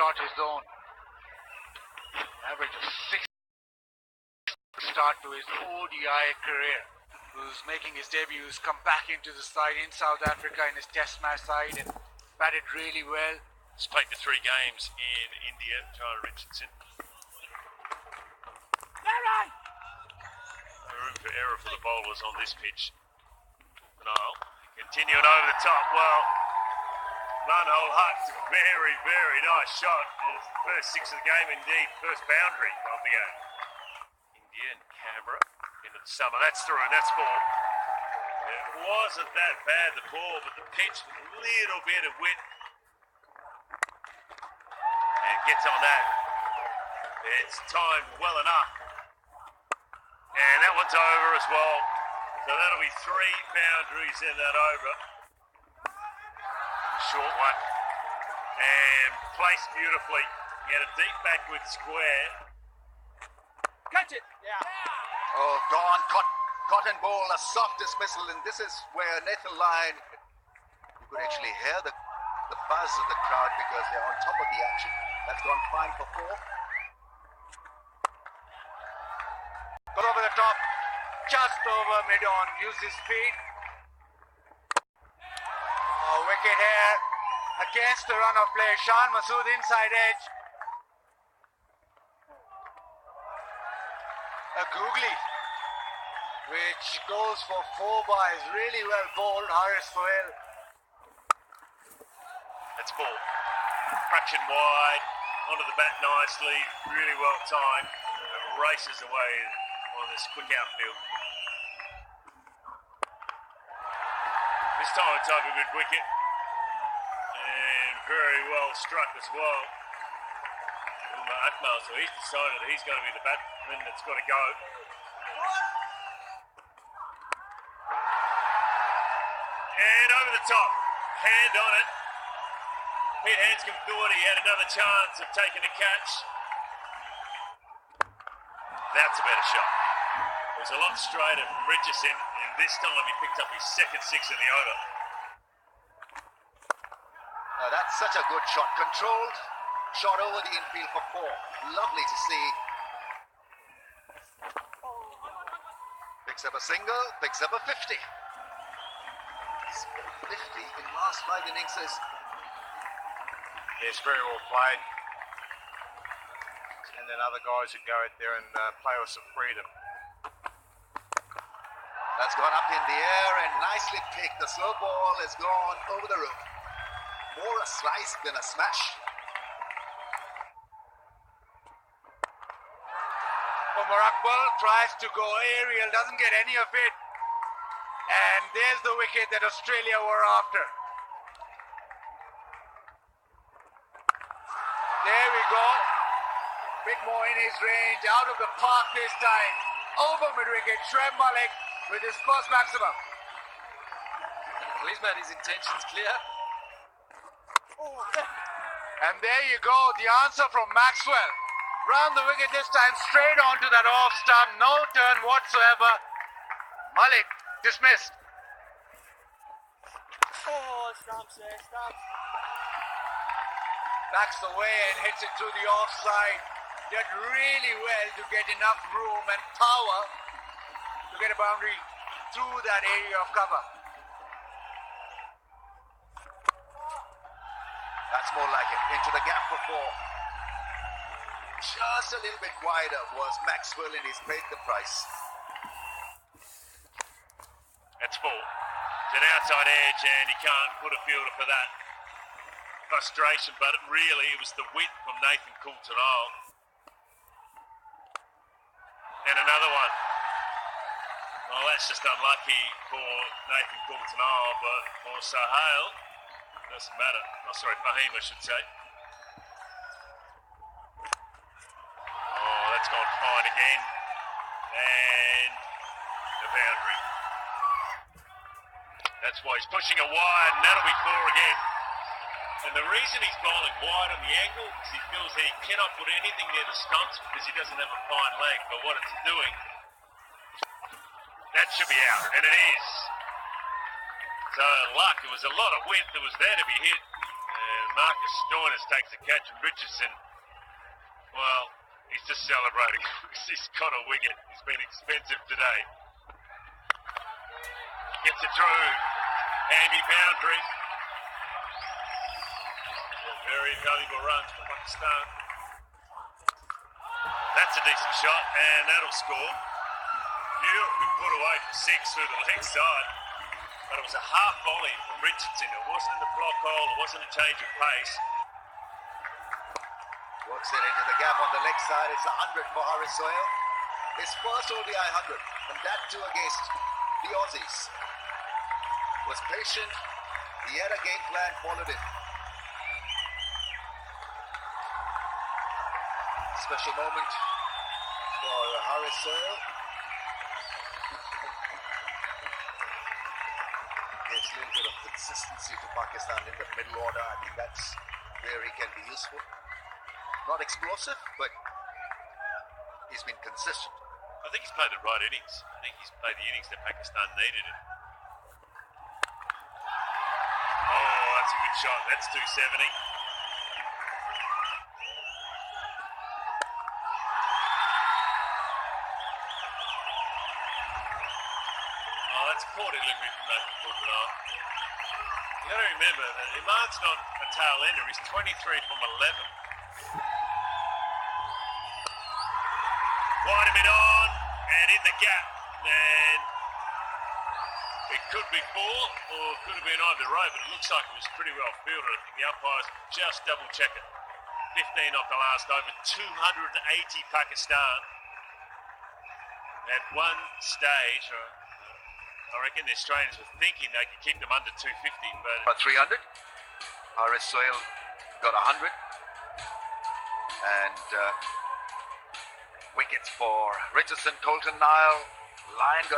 not his own. Average of 6 start to his ODI career. Who's making his debuts, come back into the side in South Africa in his test match side and batted really well. He's played the 3 games in India, Tyler Richardson. No room for error for the bowlers on this pitch. Nile continuing over the top. Well, Manhole Hutt's a very, very nice shot. It's the first 6 of the game, indeed, first boundary of the game. India and Canberra into the summer. That's through and that's ball. It wasn't that bad, the ball, but the pitch with a little bit of width. And gets on that. It's timed well enough. And that one's over as well. So that'll be 3 boundaries in that over. Short one. And placed beautifully. He had a deep backward square. Catch it! Yeah. Oh, gone. Cotton ball, a soft dismissal. And this is where Nathan Lyon, you could actually hear the buzz of the crowd because they're on top of the action. That's gone fine for 4. Got over the top, just over mid-on, use his speed. Oh, wicket here against the run of play. Shan Masood inside edge. A googly, which goes for 4 byes. Really well bowled, Haris Sohail. That's ball. Fraction wide, onto the bat nicely, really well timed. It races away on this quick outfield. This time it's over good wicket. And very well struck as well. Umar Akmal, so he's decided he's going to be the batsman that's got to go. And over the top, hand on it. Pete Hanscom thought he had another chance of taking a catch. That's a better shot. It was a lot straighter from Richardson, and this time he picked up his second 6 in the over. Now that's such a good shot. Controlled, shot over the infield for 4. Lovely to see. Picks up a single, picks up a 50. 50 in last 5 innings is... Yes, very well played. And then other guys who go out there and play with some freedom. That's gone up in the air and nicely picked. The slow ball has gone over the roof. More a slice than a smash. Umar Akmal tries to go aerial, doesn't get any of it. And there's the wicket that Australia were after. There we go. Bit more in his range, out of the park this time. Over mid-wicket, Shoaib Malik with his first maximum. Well, he's made his intentions clear. And there you go, the answer from Maxwell. Round the wicket this time, straight onto that off stump, no turn whatsoever. Malik dismissed. Oh, stumps there, stumps. Backs away and hits it through the offside. Did really well to get enough room and power to get a boundary through that area of cover. That's more like it. Into the gap for 4. Just a little bit wider was Maxwell and he's paid the price. That's ball. It's an outside edge and he can't put a fielder for that. Frustration, but really it was the width from Nathan Coulter-Nile. And another one. Well, that's just unlucky for Nathan Coulter-Nile, but for Sohail, doesn't matter. Oh, sorry, Fahim, I should say. Oh, that's gone fine again. And a boundary. That's why he's pushing it wide, and that'll be 4 again. And the reason he's bowling wide on the angle is he feels that he cannot put anything near the stumps because he doesn't have a fine leg. But what it's doing, that should be out, and it is. So luck, it was a lot of width that was there to be hit, And Marcus Stoinis takes the catch, and Richardson, well, he's just celebrating. He's got a wicket. He's been expensive today. Gets it through. Handy boundary. Very valuable runs for Pakistan. That's a decent shot, and that'll score. Beautifully put away for 6 through the leg side. But it was a half volley from Richardson. It wasn't in the block hole, it wasn't a change of pace. Works it into the gap on the leg side. It's 100 for Haris Sohail. His first ODI 100, and that too against the Aussies. Was patient. He had a game plan, followed it. Special moment for Haris Sohail. Gives a little bit of consistency to Pakistan in the middle order. I think that's where he can be useful. Not explosive, but he's been consistent. I think he's played the right innings. I think he's played the innings that Pakistan needed him. Oh, that's a good shot. That's 270. Oh, that's a poor delivery from that Kulpana. You got to remember that Iman's not a tail ender. He's 23 from 11. Wide him on, and in the gap, and it could be 4 or it could have been either row, but it looks like it was pretty well fielded. I think the umpires just double check it. 15 off the last over, 280 Pakistan. At one stage, I reckon the Australians were thinking they could keep them under 250, but... For 300, Haris Sohail got 100. And wickets for Richardson, Colton, Nile. Lyon got a